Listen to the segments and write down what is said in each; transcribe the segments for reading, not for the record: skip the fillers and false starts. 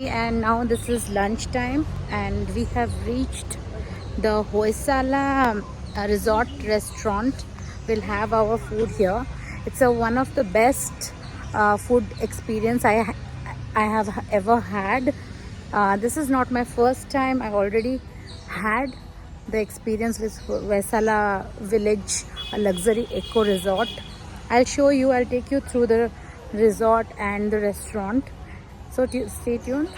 And now this is lunch time and we have reached the Hoysala resort restaurant. We'll have our food here. It's one of the best food experience I have ever had. This is not my first time. I already had the experience with Hoysala village, a luxury eco resort. I'll show you, I'll take you through the resort and the restaurant. So stay tuned.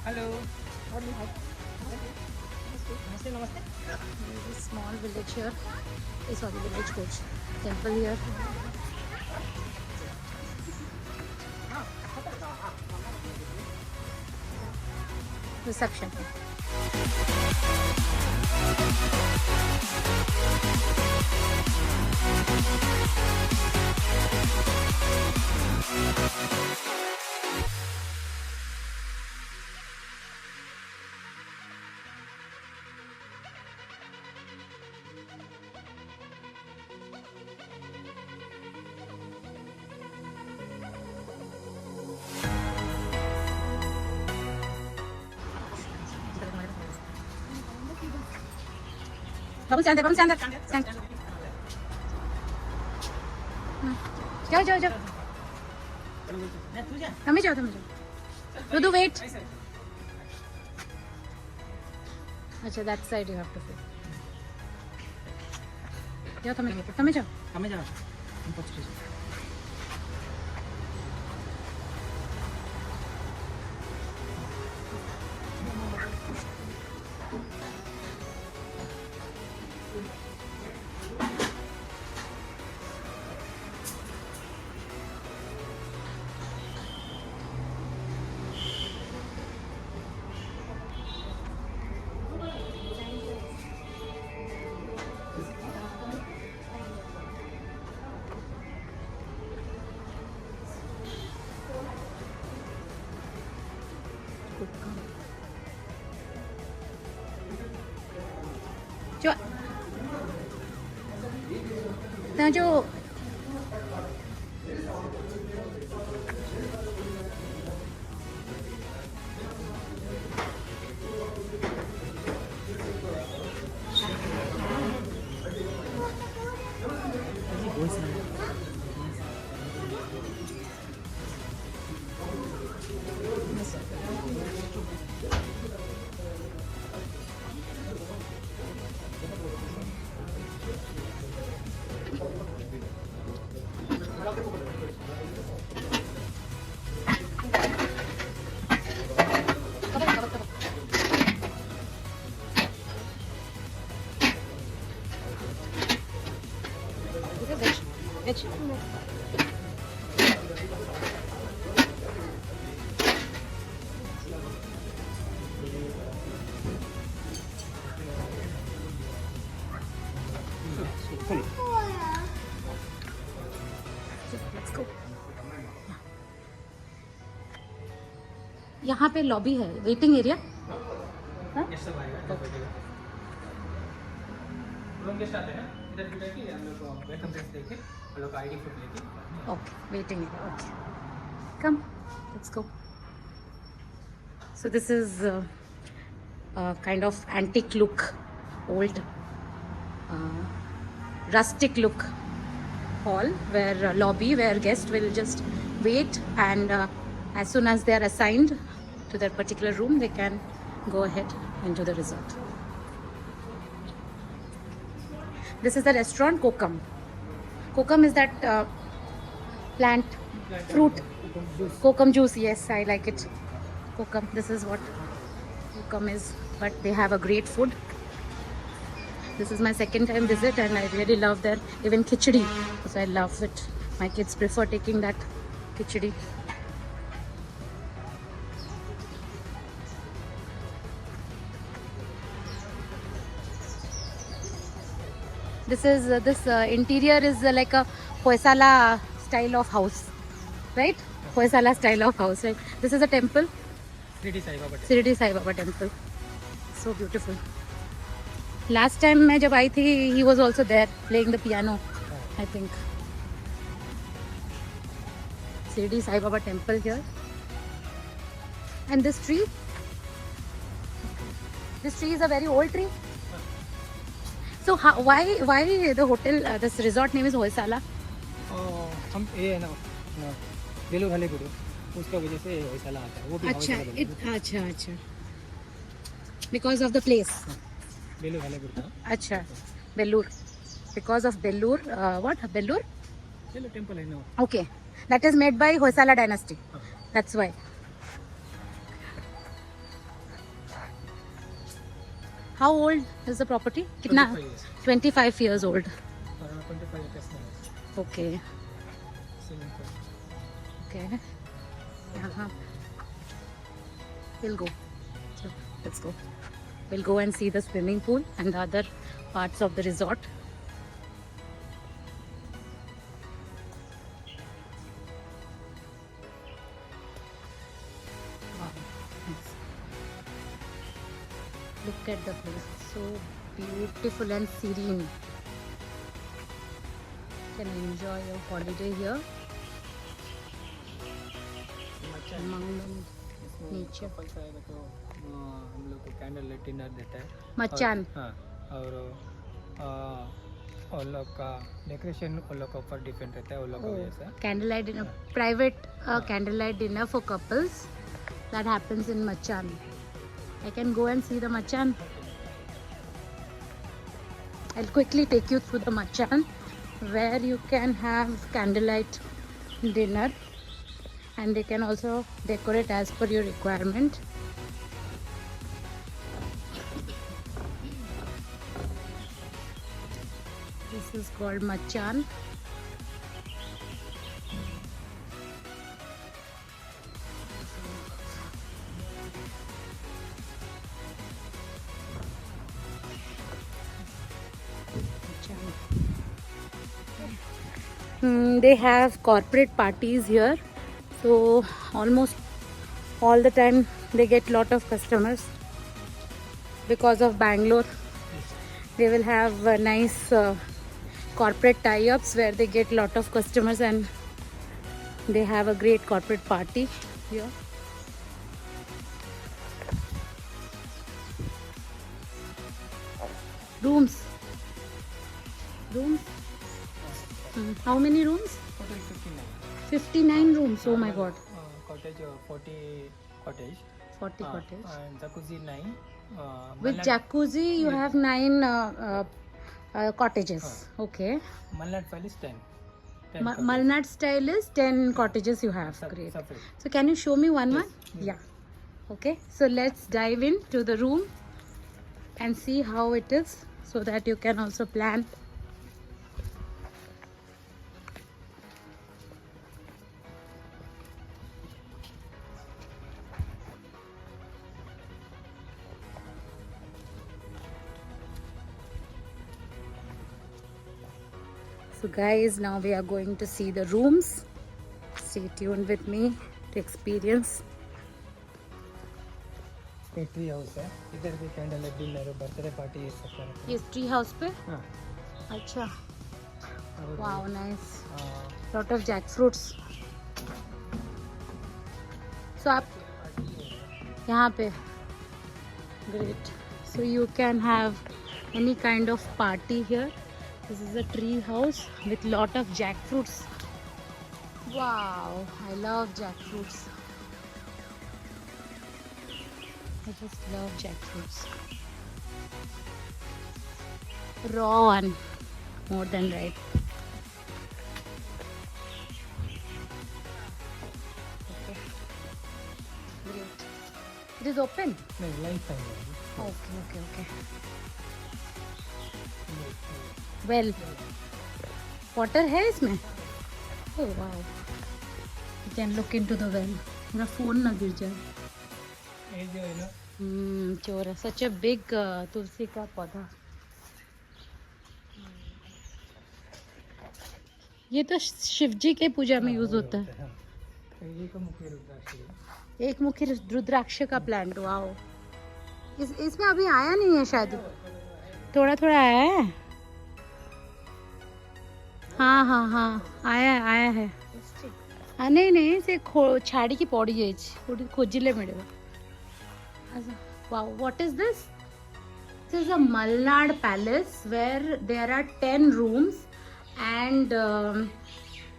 Hello. What do you have? Namaste, namaste. There's a small village here. Sorry, village coach. Temple here. Reception. Babu stand there, stand. जाओ. તમે જાઓ. Rudu, wait. अच्छा, that side you have to fit. जाओ તમે જાઓ. Kame jao. I'm Portuguese. जो veg. Let's go. यहाँ पे लॉबी है, वेटिंग एरिया. रूम गेस्ट आते हैं इधर भी बैठिए हम लोग वेलकम ड्रिंक्स देके हम लोग आईडी प्रूफ लेके Okay, waiting area. Okay, come, let's go. So this is a kind of antique look, old, rustic look hall where lobby where guests will just wait and as soon as they are assigned to their particular room, they can go ahead into the resort. This is the restaurant Kokum. Kokum is that plant, fruit. Kokum juice, yes, I like it. Kokum, this is what Kokum is. But they have a great food. This is my second time visit and I really love their even khichdi. So I love it. My kids prefer taking that khichdi. This is this interior is like a Hoysala style of house, right? Hoysala style of house, right? This is a temple, Shirdi Sai Baba temple. Shirdi Sai Baba temple. So beautiful. Last time मैं जब आई थी, he was also there playing the piano, I think. Shirdi Sai Baba temple here. And this tree is a very old tree. So how, why the hotel this resort name is Hoysala? हम ये है ना बेलूर हलेगुड़ी उसका वजह से होयसाला आता है वो भी अच्छा होयसाला बोलते अच्छा अच्छा because of the place. हैं। बेलूर हलेगुड़ी था अच्छा Bellur, because of Bellur, what Bellur? Belur temple है ना Okay, that is made by Hoysala dynasty, हाँ। that's why. How old is the property? कितना? 25 years 25 years old. around 25 years now Okay. swimming pool Okay. यहाँ we'll go. So, let's go. We'll go and see the swimming pool and the other parts of the resort. Wow, nice. Look at the place. So beautiful and serene. You can enjoy your holiday here among the nature. Couples आएगा तो हम लोग को candle light dinner देता है Machan. हाँ और उन लोग का डेकोरेशन उन लोग का ऊपर डिफरेंट रहता है उन लोग का वजह से Candlelight dinner, private candlelight dinner for couples that happens in Machan. I can go and see the Machan. I'll quickly take you through the Machan where you can have candlelight dinner and they can also decorate as per your requirement. This is called Machan. They have corporate parties here, so almost all the time they get lot of customers because of Bangalore. They will have nice corporate tie-ups where they get lot of customers and they have a great corporate party here. Rooms. How many rooms? Total 59 59 rooms. Oh my god. Cottage 40 cottage 40 cottage. and jacuzzi 9 With jacuzzi, you have 9 cottages. Okay. Malnad Palace is 10 Malnad style is 10 cottages you have. Great. separate. So can you show me one? Yes. Yeah. Okay. So let's dive into the room and see how it is so that you can also plan. So guys, now we are going to see the rooms. Stay tuned with me to experience. एक tree house है इधर भी candle light dinner birthday party ये सब कर रहे ये tree house पे? हाँ अच्छा. और Wow, nice. हाँ, Lot of jackfruits. So आप यहाँ पे great. So you can have any kind of party here. This is a tree house with lot of jackfruits. Wow, I love jackfruits. I just love jackfruits. Raw one, more than ripe. Okay. Great. It is open? नहीं life time है Okay. Well, water है इसमें? Oh wow. You can look into the well. मेरा phone ना गिर जाए. ये जो है ना चोर है. Such a big तुलसी का पौधा. ये तो शिव जी के पूजा में यूज होता है। एक मुखी रुद्राक्ष है। एक मुखी रुद्राक्ष का प्लांट, वाओ। इसमें अभी आया नहीं है शायद, थोड़ा थोड़ा आया है। हाँ हाँ हाँ, आया है। हाँ नहीं नहीं, से छाड़ी पड़ी जाइए, खोजिले मिले। Wow, what is this? This is a Malnad palace where there are 10 rooms, and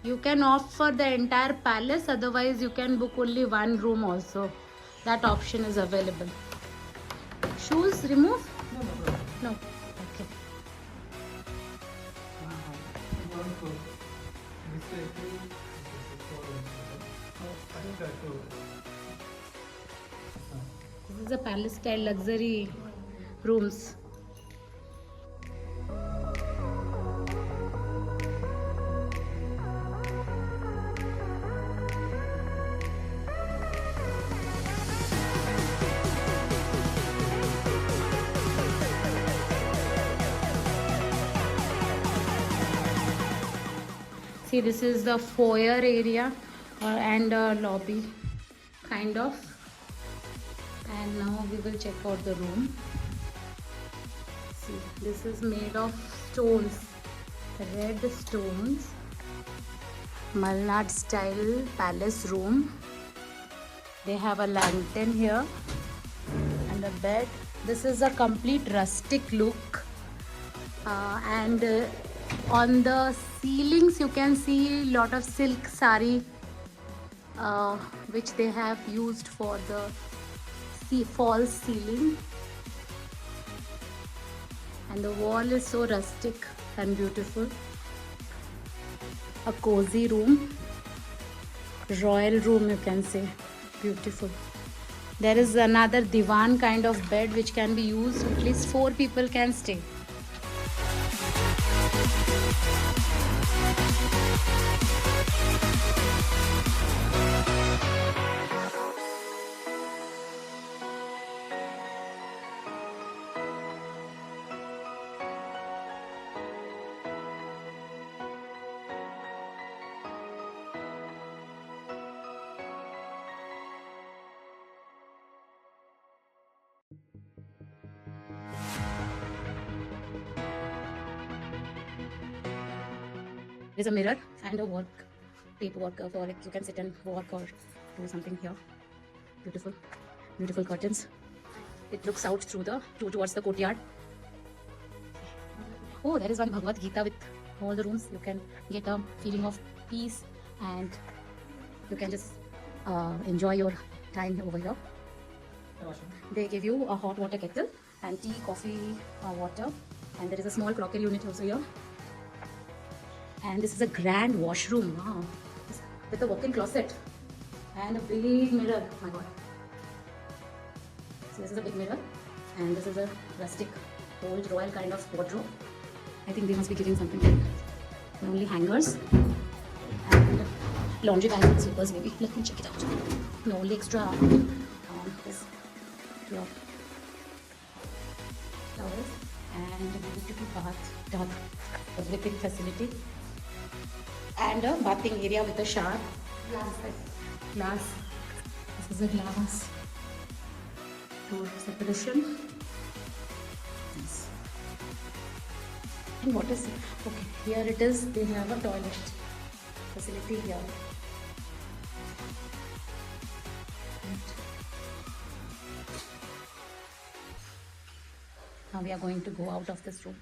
you can opt for the entire palace, otherwise you can book only one room also. That option is available. Shoes remove? No. Okay. This is a palace style luxury rooms. See, this is the foyer area and lobby kind of, and now we will check out the room. See, this is made of stones, red stones. Malnad style palace room. They have a lantern here and a bed. This is a complete rustic look, and on the ceilings you can see a lot of silk sari, which they have used for the false ceiling. And the wall is so rustic and beautiful. A cozy room, royal room you can say, beautiful. There is another divan kind of bed which can be used, at least 4 people can stay. There's a mirror and a work paperwork for, like, you can sit and work or do something here. Beautiful, beautiful curtains. It looks out towards the courtyard. Oh, there is one Bhagavad Gita with all the rooms. You can get a feeling of peace and you can just enjoy your time over here. They give you a hot water kettle and tea, coffee, water, and there is a small crockery unit also here. And this is a grand washroom, wow, with a walk-in closet and a big mirror. Oh my god. So this is a big mirror, and this is a rustic, old royal kind of wardrobe. I think they must be giving something like only hangers and laundry bags and slippers maybe. Let me check it out. No, only extra this your towels and a beautiful bathtub, a dripping facility, and a bathing area with a shower. Glass. This is a glass door separation. Yes. And what is it? Okay, here it is. They have a toilet facility here. Now we are going to go out of this room.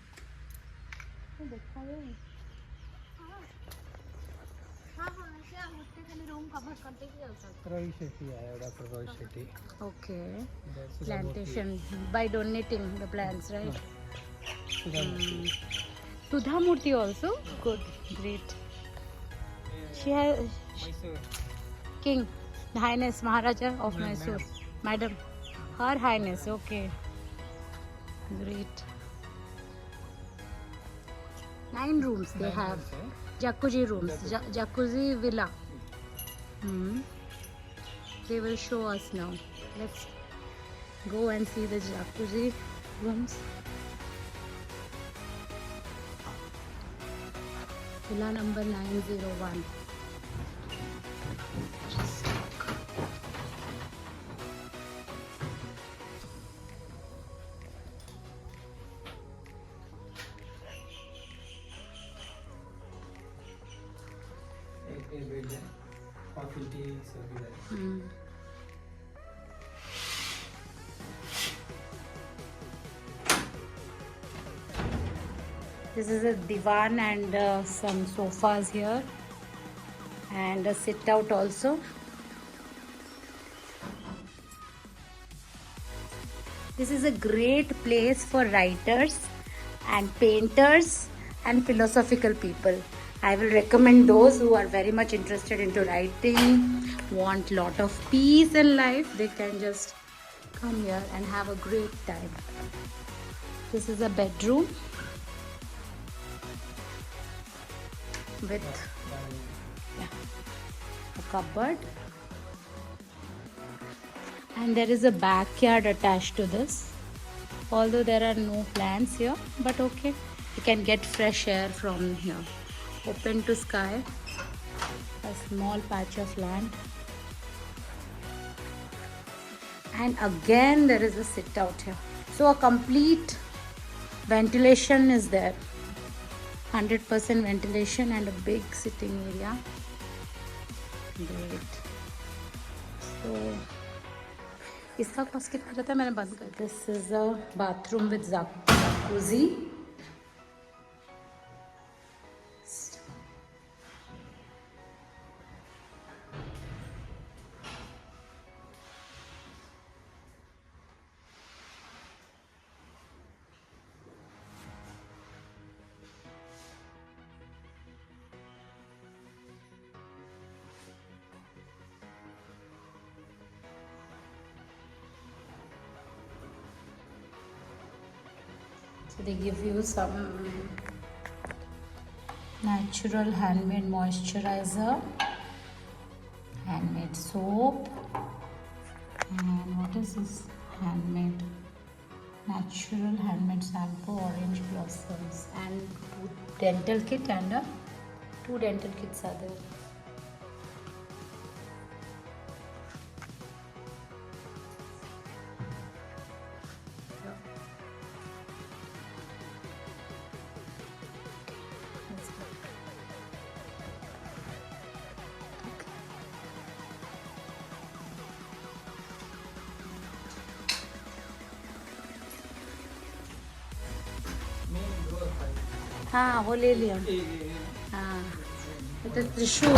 Roy Shetty, Dr. Roy Shetty. Okay. Plantation by donating the plants, right? Sudha Murthy also? Good, great. She has Mysore. King, the Highness Maharaja of Mysore. Madam. Her Highness, okay. Great. 9 rooms they have. Jacuzzi rooms, jacuzzi villa. They will show us now. Let's go and see the jacuzzi rooms. Villa number 901. एक bed है, coffee tea सब भी है। This is a divan and some sofas here and a sit out also. This is a great place for writers and painters and philosophical people. I will recommend those who are very much interested into writing, want lot of peace in life, they can just come here and have a great time. This is a bedroom with a cupboard, and there is a backyard attached to this, although there are no plants here, but okay, you can get fresh air from here. Open to sky, a small patch of land, and again there is a sit out here, so a complete ventilation is there, 100% ventilation and a big sitting area. Great. So इसका cost कितना रहता है, मैंने बंद कर दिया. This is a bathroom with jacuzzi. So they give you some natural handmade moisturizer, handmade soap, and what is this? Handmade natural handmade shampoo, orange blossoms, and dental kit, and two dental kits are there. हाँ वो ले लिया. हाँ ये तो त्रिशूल.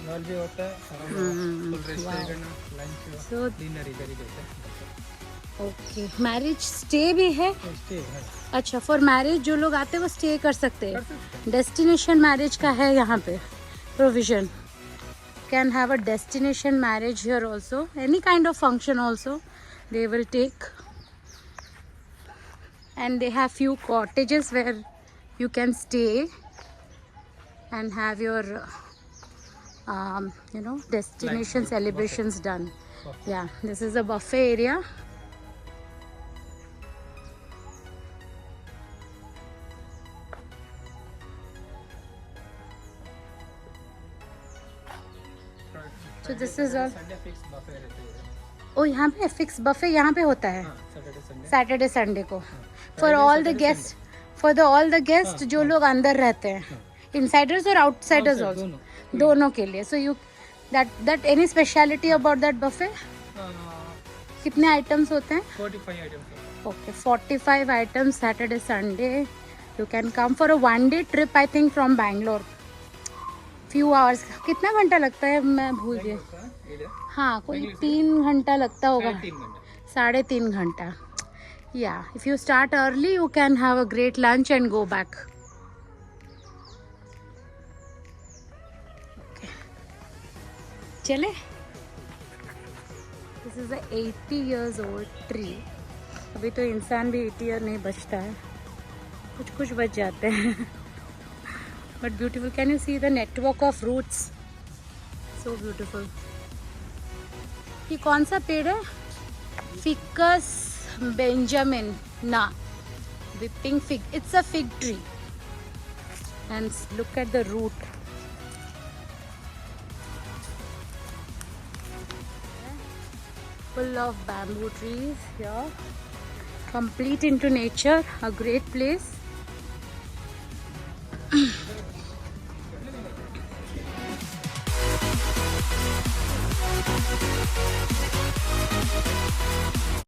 Hall भी होता है, लंच डिनर इधर ही देते हैं. ओके, मैरिज स्टे भी है. स्टे है. अच्छा, फॉर मैरिज जो लोग आते हैं वो स्टे कर सकते हैं. डेस्टिनेशन मैरिज का है यहाँ पे provision. Can have a destination marriage here also, any kind of function also they will take, and they have few cottages where you can stay and have your destination celebrations done. Yeah, this is a buffet area. So this is a ओ यहाँ पे fix buffet यहाँ पे होता है Saturday Sunday को for all the guest, all the guest जो लोग अंदर रहते हैं, इनसाइडर्स और आउटसाइडर्स ऑल्सो, दोनों के लिए. So you that any speciality about that buffet? कितने आइटम्स होते हैं? 45 items. Okay, 45 items Saturday Sunday. You can come for a 1 day trip I think from Bangalore. Few hours, कितना घंटा लगता है मैं भूल गई. हाँ, कोई 3 घंटा लगता होगा, 3.5 घंटा. या if you start early you can have a great lunch and go back. चले. This is a 80 years old tree. अभी तो इंसान भी 80 ईयर नहीं बचता है, कुछ कुछ बच जाते हैं. But beautiful. Can you see the network of roots? So beautiful. ये कौन सा पेड़ है? Ficus Benjamin na whipping fig. It's a fig tree, and look at the root. Full of bamboo trees here. Complete into nature. A great place.